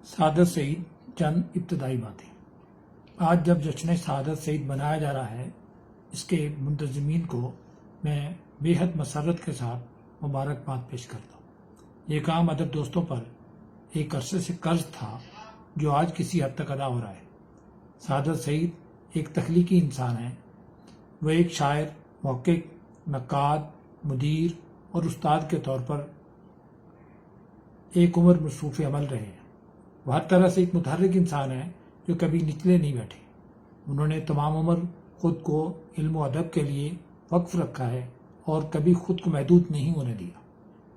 سعادت سعید چند ابتدائی باتیں۔ آج جب جشن سعادت سعید منایا جا رہا ہے، اس کے منتظمین کو میں بے حد مسرت کے ساتھ مبارکباد پیش کرتا ہوں۔ یہ کام ادب دوستوں پر ایک عرصے سے قرض تھا جو آج کسی حد تک ادا ہو رہا ہے۔ سعادت سعید ایک تخلیقی انسان ہے۔ وہ ایک شاعر، محقق، نقاد، مدیر اور استاد کے طور پر ایک عمر مصروف عمل رہے ہیں۔ وہ ہر طرح سے ایک متحرک انسان ہے جو کبھی نچلے نہیں بیٹھے۔ انہوں نے تمام عمر خود کو علم و ادب کے لیے وقف رکھا ہے اور کبھی خود کو محدود نہیں ہونے دیا۔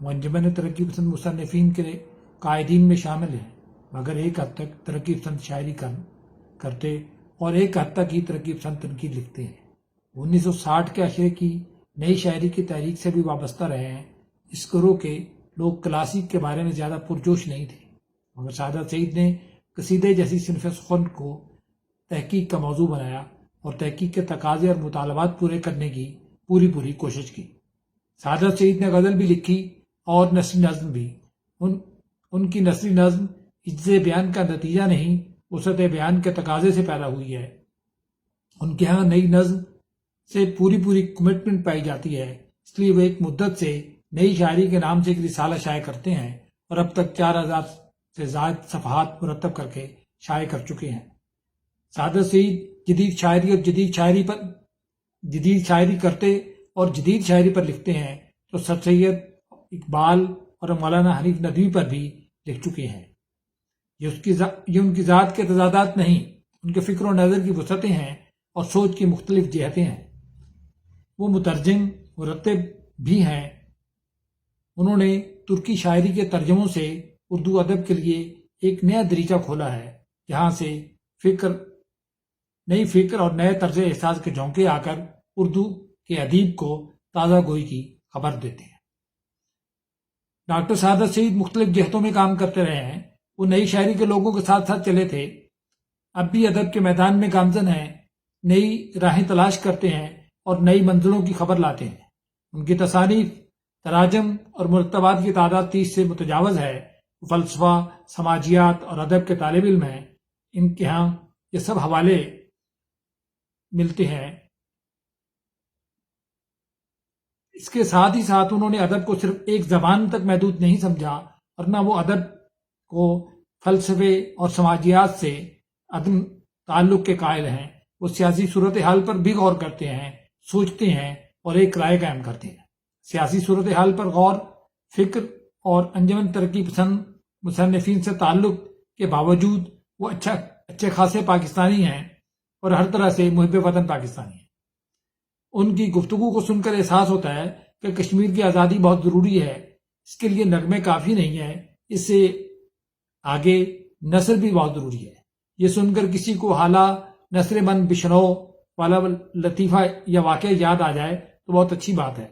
وہ انجمن ترقی پسند مصنفین کے قائدین میں شامل ہیں، مگر ایک حد تک ترقی پسند شاعری کرتے اور ایک حد تک ہی ترقی پسند تنقید لکھتے ہیں۔ 1960 کے عشرے کی نئی شاعری کی تحریک سے بھی وابستہ رہے ہیں۔ اس گروہ کے لوگ کلاسیک کے بارے میں زیادہ پرجوش نہیں تھے، مگر سعادت سعید نے قصیدے جیسی صنف سخن کو تحقیق کا موضوع بنایا اور تحقیق کے تقاضے اور مطالبات پورے کرنے کی پوری کوشش کی۔ سعادت سعید نے غزل بھی لکھی اور نثری نظم بھی۔ ان کی نثری نظم عجز بیان کا نتیجہ نہیں، وسعت بیان کے تقاضے سے پیدا ہوئی ہے۔ ان کے ہاں نئی نظم سے پوری کمٹمنٹ پائی جاتی ہے، اس لیے وہ ایک مدت سے نئی شاعری کے نام سے ایک رسالہ شائع کرتے ہیں اور اب تک 4000 سے زائد صفحات مرتب کر کے شائع کر چکے ہیں۔ سعادت سعید جدید شاعری کرتے اور جدید شاعری پر لکھتے ہیں تو سر سید اقبال اور مولانا حنیف ندوی پر بھی لکھ چکے ہیں۔ یہ ان کی ذات کے تضادات نہیں، ان کے فکر و نظر کی وسعتیں ہیں اور سوچ کی مختلف جہتیں ہیں۔ وہ مترجم مرتب بھی ہیں۔ انہوں نے ترکی شاعری کے ترجموں سے اردو ادب کے لیے ایک نیا دریچہ کھولا ہے، جہاں سے نئی فکر اور نئے طرز احساس کے جھونکے آ کر اردو کے ادیب کو تازہ گوئی کی خبر دیتے ہیں۔ ڈاکٹر سعادت سعید مختلف جہتوں میں کام کرتے رہے ہیں۔ وہ نئی شاعری کے لوگوں کے ساتھ چلے تھے، اب بھی ادب کے میدان میں گامزن ہیں، نئی راہیں تلاش کرتے ہیں اور نئی منزلوں کی خبر لاتے ہیں۔ ان کی تصانیف، تراجم اور مرتبات کی تعداد 30 سے متجاوز ہے۔ فلسفہ، سماجیات اور ادب کے طالب علم ہیں۔ ان کے ہاں یہ سب حوالے ملتے ہیں۔ اس کے ساتھ ہی ساتھ انہوں نے ادب کو صرف ایک زبان تک محدود نہیں سمجھا، اور نہ وہ ادب کو فلسفے اور سماجیات سے عدم تعلق کے قائل ہیں۔ وہ سیاسی صورتحال پر بھی غور کرتے ہیں، سوچتے ہیں اور ایک رائے قائم کرتے ہیں۔ سیاسی صورتحال پر غور، فکر اور انجمن ترقی پسند مصنفین سے تعلق کے باوجود وہ اچھے خاصے پاکستانی ہیں اور ہر طرح سے محب وطن پاکستانی ہیں۔ ان کی گفتگو کو سن کر احساس ہوتا ہے کہ کشمیر کی آزادی بہت ضروری ہے، اس کے لیے نغمے کافی نہیں ہیں، اس سے آگے نثر بھی بہت ضروری ہے۔ یہ سن کر کسی کو حالہ نثر من بشنو والا لطیفہ یا واقعہ یاد آ جائے تو بہت اچھی بات ہے۔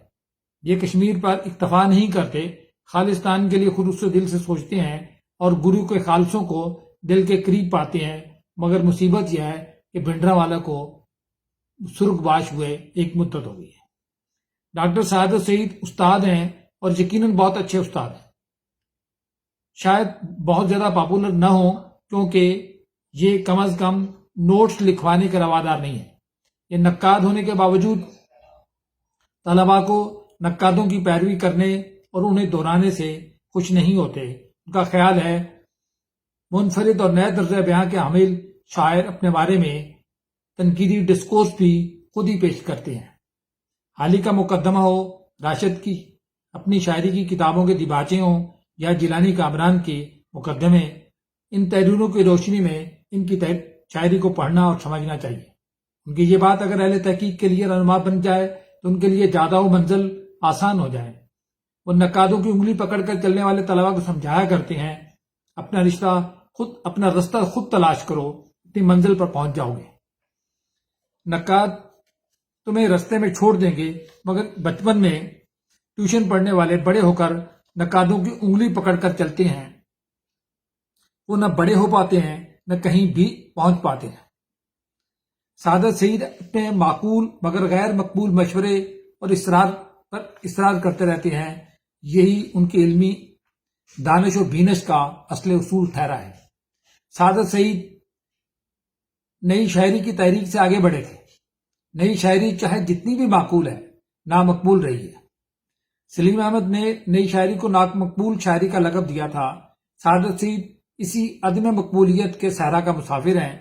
یہ کشمیر پر اکتفا نہیں کرتے، خالصتان کے لیے خلوص دل سے سوچتے ہیں اور گرو کے خالصوں کو دل کے قریب پاتے ہیں، مگر مصیبت یہ ہے کہ بھنڈرا والا کو سرخ باش ہوئے ایک مدت ہو گئی ہے۔ ڈاکٹر سعادت سعید استاد ہیں اور یقیناً بہت اچھے استاد ہیں۔ شاید بہت زیادہ پاپولر نہ ہوں کیونکہ یہ کم از کم نوٹس لکھوانے کے روادار نہیں ہیں۔ یہ نقاد ہونے کے باوجود طلباء کو نقادوں کی پیروی کرنے اور انہیں دہرانے سے خوش نہیں ہوتے۔ ان کا خیال ہے منفرد اور نئے طرز بیان کے حامل شاعر اپنے بارے میں تنقیدی ڈسکورس بھی خود ہی پیش کرتے ہیں۔ حالی کا مقدمہ ہو، راشد کی اپنی شاعری کی کتابوں کے دیباچے ہوں یا جیلانی کامران کے مقدمے، ان تحریروں کی روشنی میں ان کی شاعری کو پڑھنا اور سمجھنا چاہیے۔ ان کی یہ بات اگر اہل تحقیق کے لیے رہنما بن جائے تو ان کے لیے جادہ و منزل آسان ہو جائے۔ وہ نقادوں کی انگلی پکڑ کر چلنے والے طلباء کو سمجھایا کرتے ہیں، اپنا رستہ خود تلاش کرو، اپنی منزل پر پہنچ جاؤ گے۔ نقاد تمہیں رستے میں چھوڑ دیں گے، مگر بچپن میں ٹیوشن پڑھنے والے بڑے ہو کر نقادوں کی انگلی پکڑ کر چلتے ہیں۔ وہ نہ بڑے ہو پاتے ہیں نہ کہیں بھی پہنچ پاتے ہیں۔ سعادت سعید اپنے معقول مگر غیر مقبول مشورے اور اصرار کرتے رہتے ہیں۔ یہی ان کی علمی دانش و بینش کا اصل اصول ٹھہرا ہے۔ سعادت سعید نئی شاعری کی تحریک سے آگے بڑھے تھے. نئی شاعری چاہے جتنی بھی معقول ہے نامقبول رہی ہے. سلیم احمد نے نئی شاعری کو نامقبول شاعری کا لقب دیا تھا. سعادت سعید اسی عدم مقبولیت کے صحرا کا مسافر ہیں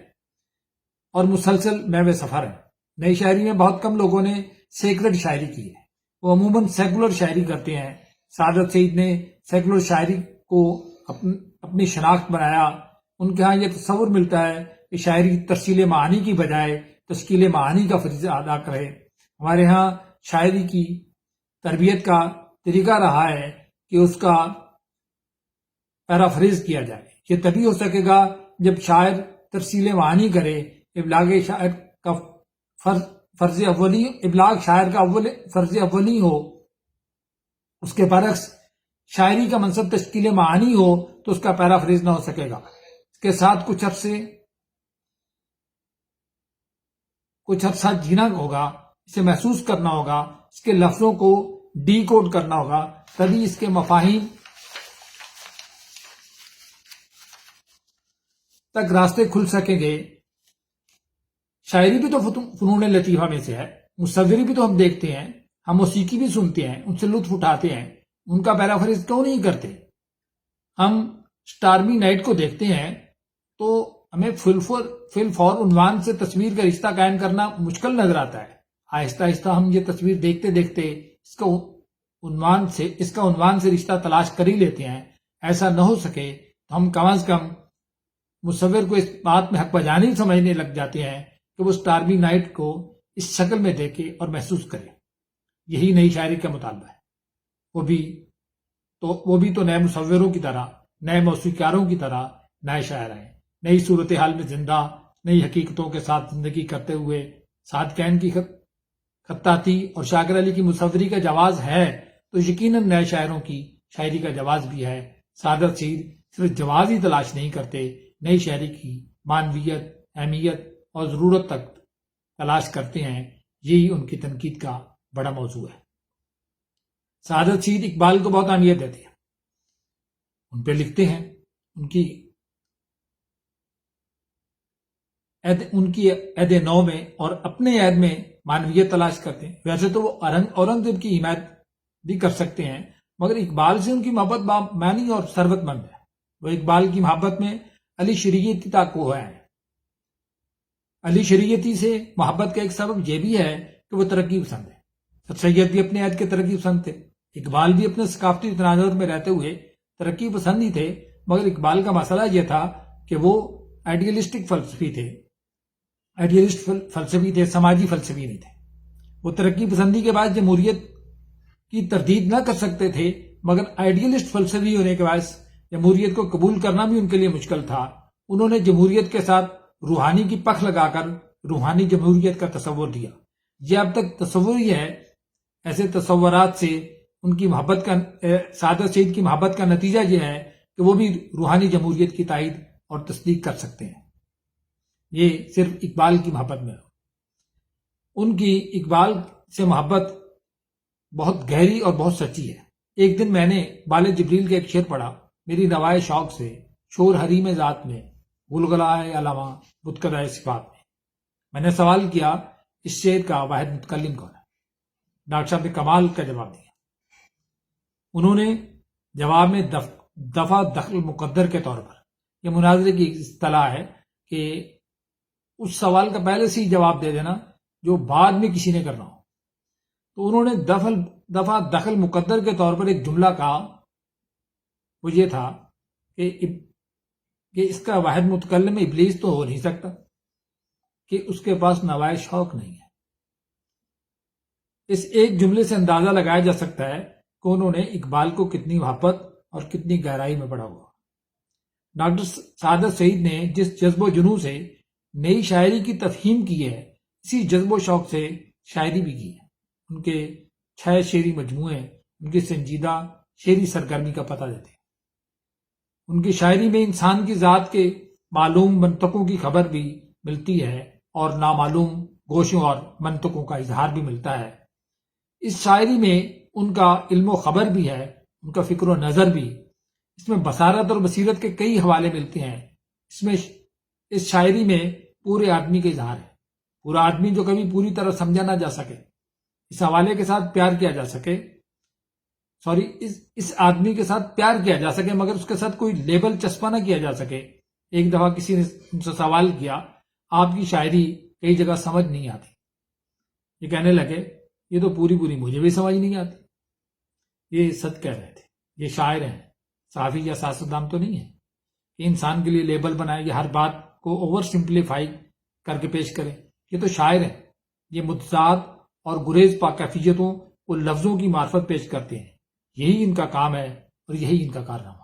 اور مسلسل محو سفر ہیں. نئی شاعری میں بہت کم لوگوں نے سیکرڈ شاعری کی ہے. وہ عموماً سیکولر شاعری کرتے ہیں. سعادت سعید نے سیکولر شاعری کو اپنی شناخت بنایا. ان کے ہاں یہ تصور ملتا ہے کہ شاعری ترسیل معانی کی بجائے تشکیل معانی کا فریضہ ادا کرے. ہمارے ہاں شاعری کی تربیت کا طریقہ رہا ہے کہ اس کا پیرافریز کیا جائے. یہ تبھی ہو سکے گا جب شاعر ترسیل معانی کرے. ابلاغ شاعر کا فرض اولی ابلاغ شاعر کا فرض اولی ہو. اس کے برعکس شاعری کا منصب تشکیل معانی ہو تو اس کا پیرافریز نہ ہو سکے گا. اس کے ساتھ کچھ عرصہ جینا ہوگا، اسے محسوس کرنا ہوگا، اس کے لفظوں کو ڈی کوڈ کرنا ہوگا، تبھی اس کے مفاہیم تک راستے کھل سکیں گے. شاعری بھی تو فنون لطیفہ میں سے ہے. مصوری بھی تو ہم دیکھتے ہیں، ہم موسیقی بھی سنتے ہیں، ان سے لطف اٹھاتے ہیں. ان کا پیرافریز کیوں نہیں کرتے؟ ہم اسٹارمی نائٹ کو دیکھتے ہیں تو ہمیں فل فور عنوان سے تصویر کا رشتہ قائم کرنا مشکل نظر آتا ہے. آہستہ آہستہ ہم یہ تصویر دیکھتے دیکھتے اس کا عنوان سے رشتہ تلاش کر ہی لیتے ہیں. ایسا نہ ہو سکے تو ہم کم از کم مصور کو اس بات میں حق بجانی سمجھنے لگ جاتے ہیں کہ وہ اسٹارمی نائٹ کو اس شکل میں دیکھے اور محسوس کرے. یہی نئی شاعری کا مطالبہ ہے. وہ بھی تو نئے مصوروں کی طرح، نئے موسیقاروں کی طرح نئے شاعر ہیں. نئی صورتحال میں زندہ، نئی حقیقتوں کے ساتھ زندگی کرتے ہوئے. صادقین کی خطاطی اور شاکر علی کی مصوری کا جواز ہے تو یقیناً نئے شاعروں کی شاعری کا جواز بھی ہے. سعادت سعید صرف جواز ہی تلاش نہیں کرتے، نئی شاعری کی معنویت، اہمیت اور ضرورت تک تلاش کرتے ہیں. یہی ان کی تنقید کا بڑا موضوع ہے. سعادت سعید اقبال کو بہت اہمیت دیتے ہیں، ان پہ لکھتے ہیں، ان کی عہد نو میں اور اپنے عہد میں معنویت تلاش کرتے ہیں. ویسے تو وہ اورنگزیب کی حمایت بھی کر سکتے ہیں، مگر اقبال سے ان کی محبت معنی اور ثروت مند ہے. وہ اقبال کی محبت میں علی شریعتی تک کو ہے. علی شریعتی سے محبت کا ایک سبب یہ بھی ہے کہ وہ ترقی پسند ہے. سر سید بھی اپنے عہد کے ترقی پسند تھے. اقبال بھی اپنے ثقافتی تناظر میں رہتے ہوئے ترقی پسند ہی تھے، مگر اقبال کا مسئلہ یہ تھا کہ وہ آئیڈیلسٹک فلسفی تھے، سماجی فلسفی نہیں تھے. وہ ترقی پسندی کے بعد جمہوریت کی تردید نہ کر سکتے تھے، مگر آئیڈیلسٹ فلسفی ہونے کے باعث جمہوریت کو قبول کرنا بھی ان کے لیے مشکل تھا. انہوں نے جمہوریت کے ساتھ روحانی کی پکھ لگا کر روحانی جمہوریت کا تصور دیا. یہ اب تک تصور ہی ہے. ایسے تصورات سے ان کی محبت کا سعادت سعید کی محبت کا نتیجہ یہ ہے کہ وہ بھی روحانی جمہوریت کی تائید اور تصدیق کر سکتے ہیں. یہ صرف اقبال کی محبت میں ہو. ان کی اقبال سے محبت بہت گہری اور بہت سچی ہے. ایک دن میں نے بال جبریل کا ایک شعر پڑھا، میری روائے شوق سے شور حریم ذات میں گلگلائے علامہ بتکدائے صفات میں. میں نے سوال کیا اس شعر کا واحد متکلم کون ہے؟ ڈاکٹر صاحب نے کمال کا جواب دیا. انہوں نے جواب میں دفع دخل مقدر کے طور پر، یہ مناظرے کی اصطلاح ہے کہ اس سوال کا پہلے سے ہی جواب دے دینا جو بعد میں کسی نے کرنا ہو. تو انہوں نے دفع دخل مقدر کے طور پر ایک جملہ کہا، وہ یہ تھا کہ اس کا واحد متکلم ابلیس تو ہو نہیں سکتا کہ اس کے پاس نوائے شوق نہیں ہے. اس ایک جملے سے اندازہ لگایا جا سکتا ہے کہ انہوں نے اقبال کو کتنی محبت اور کتنی گہرائی میں پڑھا ہوا. ڈاکٹر سعادت سعید نے جس جذب و جنون سے نئی شاعری کی تفہیم کی ہے، اسی جذب و شوق سے شاعری بھی کی ہے. ان کے 6 شعری مجموعے ان کی سنجیدہ شعری سرگرمی کا پتہ دیتے ہیں. ان کی شاعری میں انسان کی ذات کے معلوم منطقوں کی خبر بھی ملتی ہے اور نامعلوم گوشوں اور منطقوں کا اظہار بھی ملتا ہے. اس شاعری میں ان کا علم و خبر بھی ہے، ان کا فکر و نظر بھی. اس میں بصارت اور بصیرت کے کئی حوالے ملتے ہیں. اس شاعری میں پورے آدمی کا اظہار ہے، پورا آدمی جو کبھی پوری طرح سمجھا نہ جا سکے، اس حوالے کے ساتھ پیار کیا جا سکے، اس آدمی کے ساتھ پیار کیا جا سکے مگر اس کے ساتھ کوئی لیبل چسپا نہ کیا جا سکے۔ ایک دفعہ کسی نے ان سے سوال کیا، آپ کی شاعری کئی جگہ سمجھ نہیں آتی، یہ کہنے لگے یہ تو پوری مجھے بھی سمجھ نہیں آتی۔ یہ سچ کہہ رہے تھے، یہ شاعر ہیں، صحافی یا سیاستدان تو نہیں ہے کہ انسان کے لیے لیبل بنائے، یہ ہر بات کو اوور سمپلیفائی کر کے پیش کریں۔ یہ تو شاعر ہیں، یہ متضاد اور گریز پا کیفیتوں کو لفظوں کی معرفت پیش کرتے ہیں، یہی ان کا کام ہے اور یہی ان کا کارنامہ۔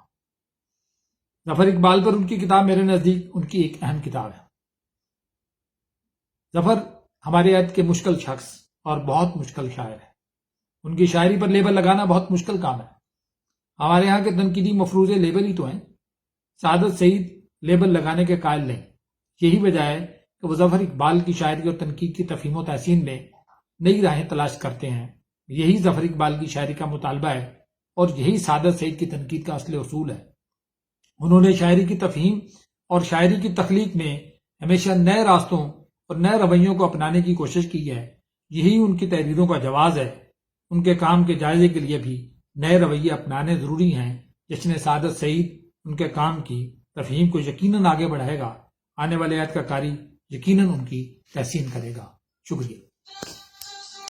ظفر اقبال پر ان کی کتاب میرے نزدیک ان کی ایک اہم کتاب ہے۔ ظفر ہمارے عہد کے مشکل شخص اور بہت مشکل شاعر ہے، ان کی شاعری پر لیبل لگانا بہت مشکل کام ہے۔ ہمارے ہاں کے تنقیدی مفروضے لیبل ہی تو ہیں، سعادت سعید لیبل لگانے کے قائل نہیں، یہی وجہ ہے کہ وہ ظفر اقبال کی شاعری اور تنقید کی تفہیم و تحسین میں نئی راہیں تلاش کرتے ہیں۔ یہی ظفر اقبال کی شاعری کا مطالبہ ہے اور یہی سعادت سعید کی تنقید کا اصل اصول ہے۔ انہوں نے شاعری کی تفہیم اور شاعری کی تخلیق میں ہمیشہ نئے راستوں اور نئے رویوں کو اپنانے کی کوشش کی ہے، یہی ان کی تحریروں کا جواز ہے۔ ان کے کام کے جائزے کے لیے بھی نئے رویے اپنانے ضروری ہیں، جس نے سعادت سعید ان کے کام کی تفہیم کو یقیناً آگے بڑھائے گا، آنے والے عہد کا قاری یقیناً ان کی تحسین کرے گا۔ شکریہ۔